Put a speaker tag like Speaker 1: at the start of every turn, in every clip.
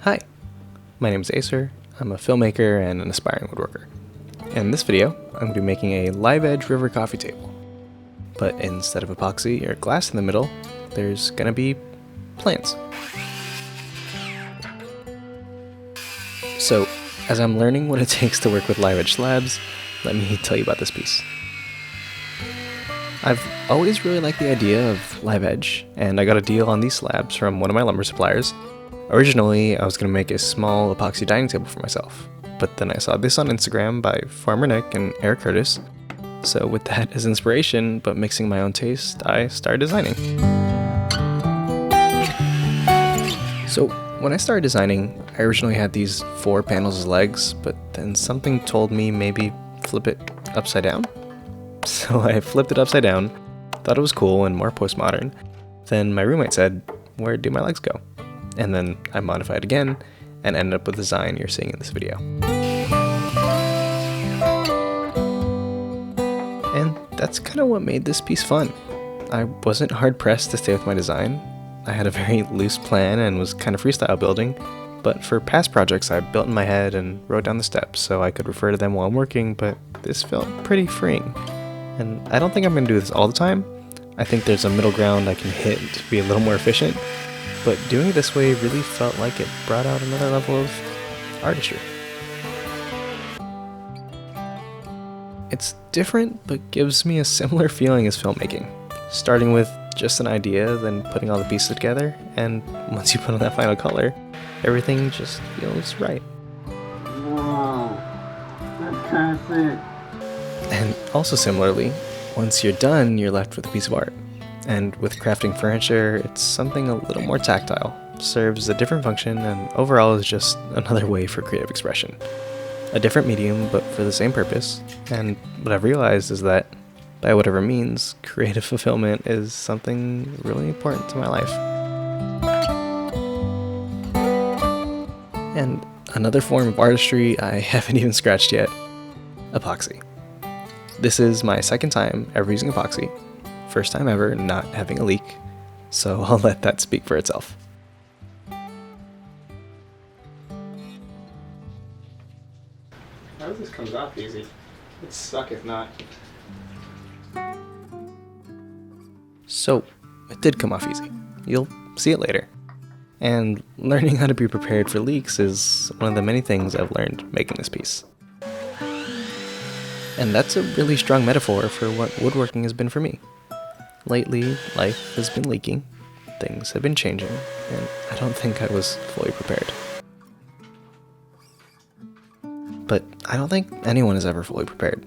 Speaker 1: Hi, my name is Acer. I'm a filmmaker and an aspiring woodworker. In this video, I'm going to be making a live edge river coffee table. But instead of epoxy or glass in the middle, there's going to be plants. So, as I'm learning what it takes to work with live edge slabs, let me tell you about this piece. I've always really liked the idea of live edge, and I got a deal on these slabs from one of my lumber suppliers. Originally, I was going to make a small epoxy dining table for myself, but then I saw this on Instagram by Farmer Nick and Eric Curtis. So with that as inspiration, but mixing my own taste, I started designing. So when I started designing, I originally had these 4 panels as legs, but then something told me maybe flip it upside down. So I flipped it upside down, thought it was cool and more postmodern. Then my roommate said, "Where do my legs go?" And then I modified again and ended up with the design you're seeing in this video. And that's kind of what made this piece fun. I wasn't hard pressed to stay with my design. I had a very loose plan and was kind of freestyle building, but for past projects I built in my head and wrote down the steps so I could refer to them while I'm working, but this felt pretty freeing. And I don't think I'm going to do this all the time. I think there's a middle ground I can hit to be a little more efficient. But doing it this way really felt like it brought out another level of artistry. It's different, but gives me a similar feeling as filmmaking. Starting with just an idea, then putting all the pieces together, and once you put on that final color, everything just feels right.
Speaker 2: Whoa, that's kind of sick.
Speaker 1: And also similarly, once you're done, you're left with a piece of art. And with crafting furniture, it's something a little more tactile, serves a different function, and overall is just another way for creative expression. A different medium, but for the same purpose. And what I've realized is that, by whatever means, creative fulfillment is something really important to my life. And another form of artistry I haven't even scratched yet: epoxy. This is my second time ever using epoxy. First time ever not having a leak, so I'll let that speak for itself.
Speaker 3: I hope this comes off easy. It'd suck if not.
Speaker 1: So, it did come off easy. You'll see it later. And learning how to be prepared for leaks is one of the many things I've learned making this piece. And that's a really strong metaphor for what woodworking has been for me. Lately, life has been leaking, things have been changing, and I don't think I was fully prepared. But I don't think anyone is ever fully prepared.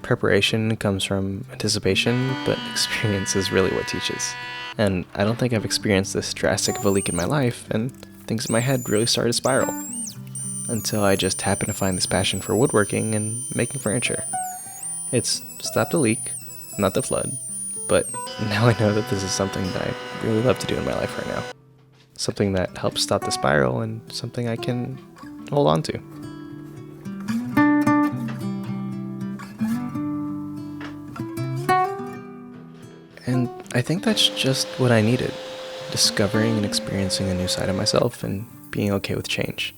Speaker 1: Preparation comes from anticipation, but experience is really what teaches. And I don't think I've experienced this drastic of a leak in my life, and things in my head really started to spiral. Until I just happened to find this passion for woodworking and making furniture. It's stopped a leak, not the flood. But now I know that this is something that I really love to do in my life right now. Something that helps stop the spiral and something I can hold on to. And I think that's just what I needed. Discovering and experiencing a new side of myself and being okay with change.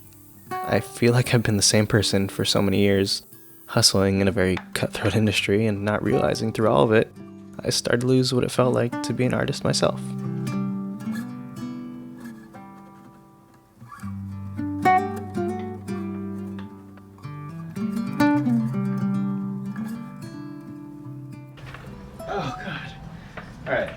Speaker 1: I feel like I've been the same person for so many years, hustling in a very cutthroat industry and not realizing through all of it, I started to lose what it felt like to be an artist myself.
Speaker 3: Oh god. Alright,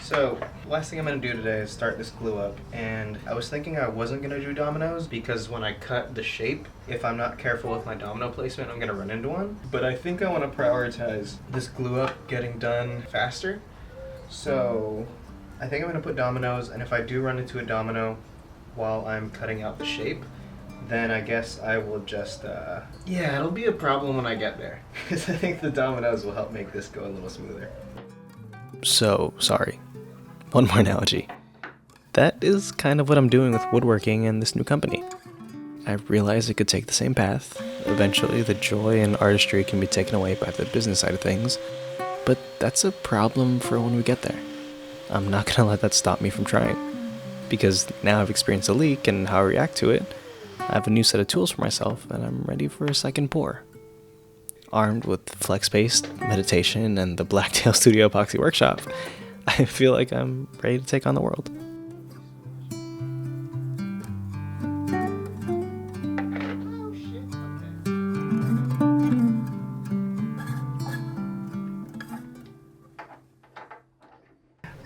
Speaker 3: so last thing I'm going to do today is start this glue up, and I was thinking I wasn't going to do dominoes because when I cut the shape, if I'm not careful with my domino placement, I'm going to run into one. But I think I want to prioritize this glue up getting done faster. So I think I'm going to put dominoes, and if I do run into a domino while I'm cutting out the shape, then I guess I will just, yeah, it'll be a problem when I get there. Because I think the dominoes will help make this go a little smoother.
Speaker 1: So, sorry. One more analogy. That is kind of what I'm doing with woodworking and this new company. I realized it could take the same path. Eventually, the joy and artistry can be taken away by the business side of things. But that's a problem for when we get there. I'm not gonna let that stop me from trying. because now I've experienced a leak and how I react to it, I have a new set of tools for myself and I'm ready for a second pour. Armed with flex-based meditation and the Blacktail Studio Epoxy Workshop, I feel like I'm ready to take on the world.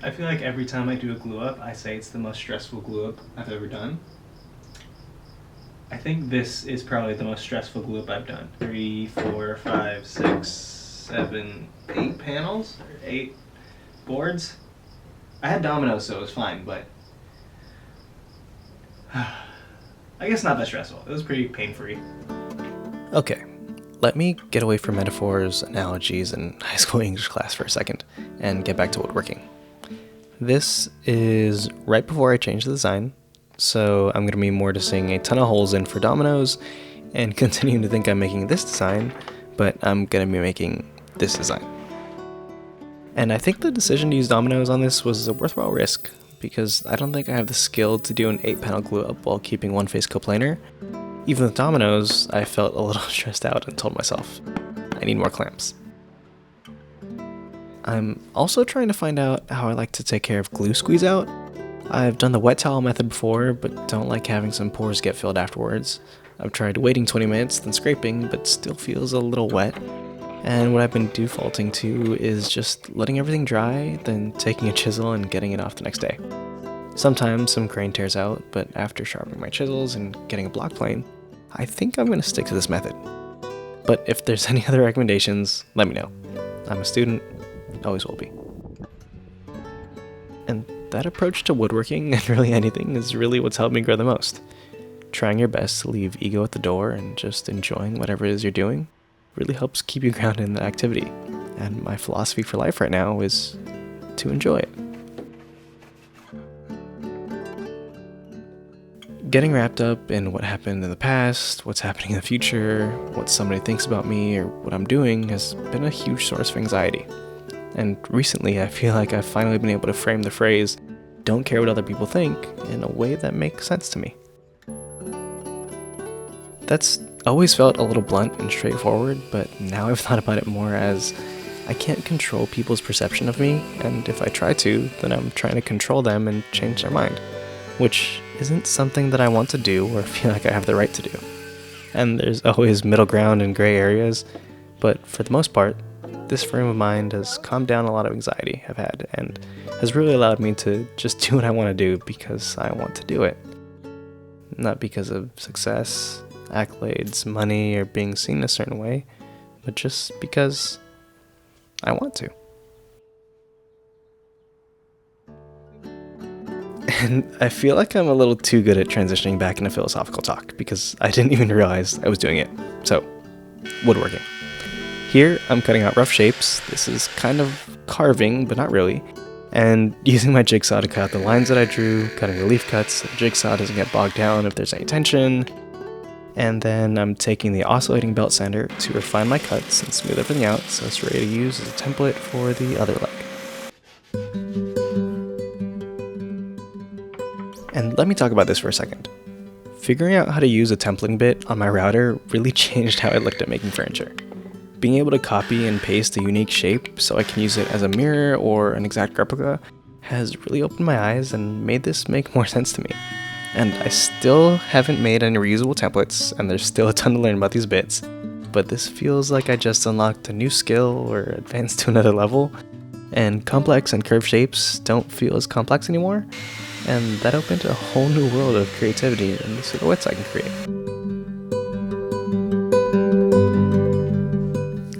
Speaker 1: I feel like every time I do a glue up, I say it's the most stressful glue up I've ever done. I think this is probably the most stressful glue up I've done. 3, 4, 5, 6, 7, 8 panels, or 8 boards. I had dominoes, so it was fine, but I guess not that stressful. It was pretty pain-free. Okay, let me get away from metaphors, analogies, and high school English class for a second, and get back to woodworking. This is right before I change the design, so I'm going to be mortising a ton of holes in for dominoes, and continuing to think I'm making this design, but I'm going to be making this design. And I think the decision to use dominoes on this was a worthwhile risk, because I don't think I have the skill to do an 8-panel glue up while keeping one face coplanar. Even with dominoes, I felt a little stressed out and told myself, I need more clamps. I'm also trying to find out how I like to take care of glue squeeze out. I've done the wet towel method before, but don't like having some pores get filled afterwards. I've tried waiting 20 minutes, then scraping, but still feels a little wet. And what I've been defaulting to is just letting everything dry, then taking a chisel and getting it off the next day. Sometimes some grain tears out, but after sharpening my chisels and getting a block plane, I think I'm going to stick to this method. But if there's any other recommendations, let me know. I'm a student, always will be. And that approach to woodworking and really anything is really what's helped me grow the most. Trying your best to leave ego at the door and just enjoying whatever it is you're doing really helps keep you grounded in the activity. And my philosophy for life right now is to enjoy it. Getting wrapped up in what happened in the past, what's happening in the future, what somebody thinks about me or what I'm doing has been a huge source of anxiety. And recently I feel like I've finally been able to frame the phrase, "don't care what other people think," in a way that makes sense to me. That's always felt a little blunt and straightforward, but now I've thought about it more as I can't control people's perception of me, and if I try to, then I'm trying to control them and change their mind, which isn't something that I want to do or feel like I have the right to do. And there's always middle ground and gray areas, but for the most part, this frame of mind has calmed down a lot of anxiety I've had and has really allowed me to just do what I want to do because I want to do it. Not because of success, accolades, money, or being seen a certain way, but just because I want to. And I feel like I'm a little too good at transitioning back into philosophical talk because I didn't even realize I was doing it. So, woodworking. Here, I'm cutting out rough shapes. This is kind of carving, but not really. And using my jigsaw to cut out the lines that I drew, cutting relief cuts so the jigsaw doesn't get bogged down if there's any tension. And then I'm taking the oscillating belt sander to refine my cuts and smooth everything out so it's ready to use as a template for the other leg. And let me talk about this for a second. Figuring out how to use a templating bit on my router really changed how I looked at making furniture. Being able to copy and paste a unique shape so I can use it as a mirror or an exact replica has really opened my eyes and made this make more sense to me. And I still haven't made any reusable templates, and there's still a ton to learn about these bits, but this feels like I just unlocked a new skill or advanced to another level, and complex and curved shapes don't feel as complex anymore, and that opened a whole new world of creativity in the silhouettes I can create.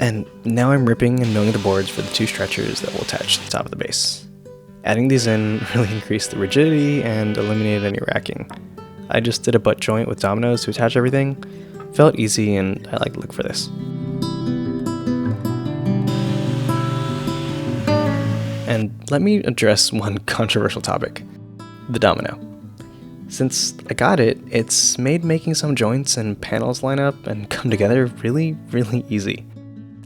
Speaker 1: And now I'm ripping and milling the boards for the 2 stretchers that will attach to the top of the base. Adding these in really increased the rigidity and eliminated any racking. I just did a butt joint with dominoes to attach everything. Felt easy and I like the look for this. And let me address one controversial topic, the domino. Since I got it, it's made making some joints and panels line up and come together really, really easy.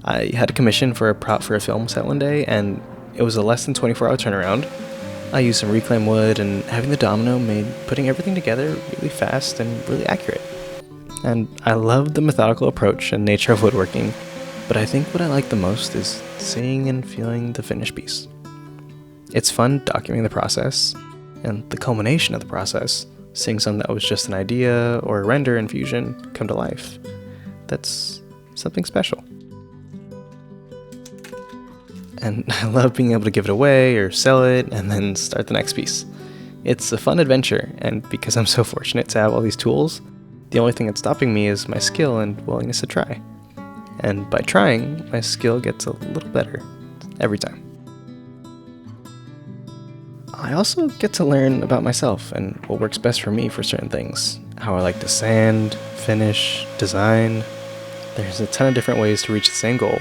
Speaker 1: I had a commission for a prop for a film set one day, and it was a less than 24-hour turnaround. I used some reclaimed wood, and having the domino made putting everything together really fast and really accurate. And I love the methodical approach and nature of woodworking, but I think what I like the most is seeing and feeling the finished piece. It's fun documenting the process, and the culmination of the process, seeing something that was just an idea or a render in Fusion come to life. That's something special. And I love being able to give it away or sell it and then start the next piece. It's a fun adventure, and because I'm so fortunate to have all these tools, the only thing that's stopping me is my skill and willingness to try. And by trying, my skill gets a little better every time. I also get to learn about myself and what works best for me for certain things. How I like to sand, finish, design. There's a ton of different ways to reach the same goal,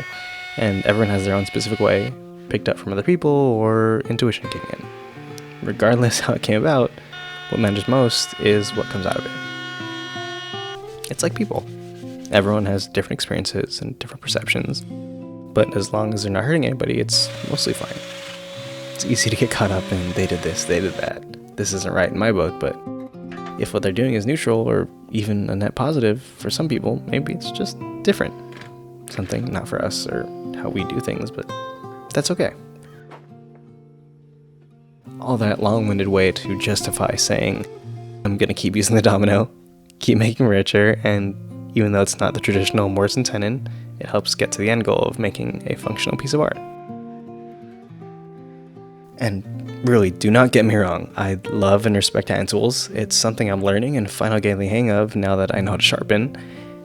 Speaker 1: and everyone has their own specific way, picked up from other people or intuition kicking in. Regardless how it came about, what matters most is what comes out of it. It's like people. Everyone has different experiences and different perceptions, but as long as they're not hurting anybody, it's mostly fine. It's easy to get caught up in they did this, they did that. This isn't right in my book, but if what they're doing is neutral or even a net positive for some people, maybe it's just different. Something not for us or how we do things, but that's okay. All that long-winded way to justify saying, I'm gonna keep using the domino, keep making richer, and even though it's not the traditional Morrison tenon, it helps get to the end goal of making a functional piece of art. And really, do not get me wrong, I love and respect hand tools. It's something I'm learning and finally getting the hang of now that I know how to sharpen.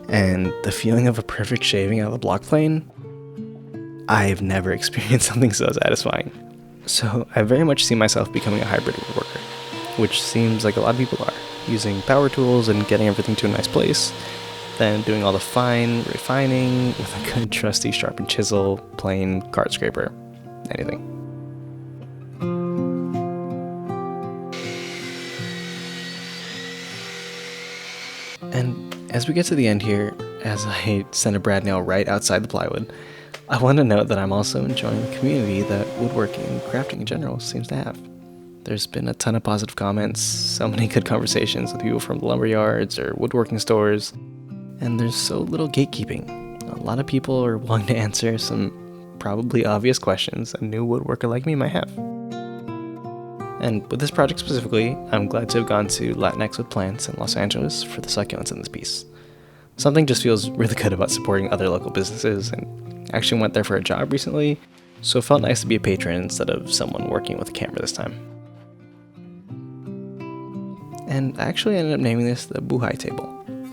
Speaker 1: And the feeling of a perfect shaving out of the block plane, I've never experienced something so satisfying. So I very much see myself becoming a hybrid woodworker, which seems like a lot of people are, using power tools and getting everything to a nice place, then doing all the fine refining with a good trusty sharpened chisel, plane, card scraper, anything. And as we get to the end here, as I send a brad nail right outside the plywood, I want to note that I'm also enjoying the community that woodworking and crafting in general seems to have. There's been a ton of positive comments, so many good conversations with people from lumber yards or woodworking stores, and there's so little gatekeeping. A lot of people are willing to answer some probably obvious questions a new woodworker like me might have. And with this project specifically, I'm glad to have gone to Latinx with Plants in Los Angeles for the succulents in this piece. Something just feels really good about supporting other local businesses, and actually went there for a job recently, so it felt nice to be a patron instead of someone working with a camera this time. And I actually ended up naming this the Buhay table,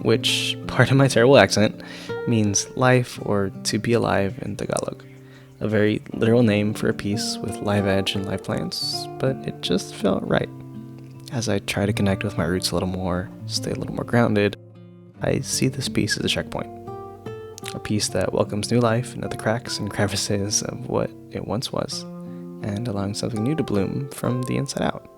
Speaker 1: which, pardon my terrible accent, means life or to be alive in Tagalog. A very literal name for a piece with live edge and live plants, but it just felt right. As I try to connect with my roots a little more, stay a little more grounded, I see this piece as a checkpoint. A piece that welcomes new life into the cracks and crevices of what it once was, and allowing something new to bloom from the inside out.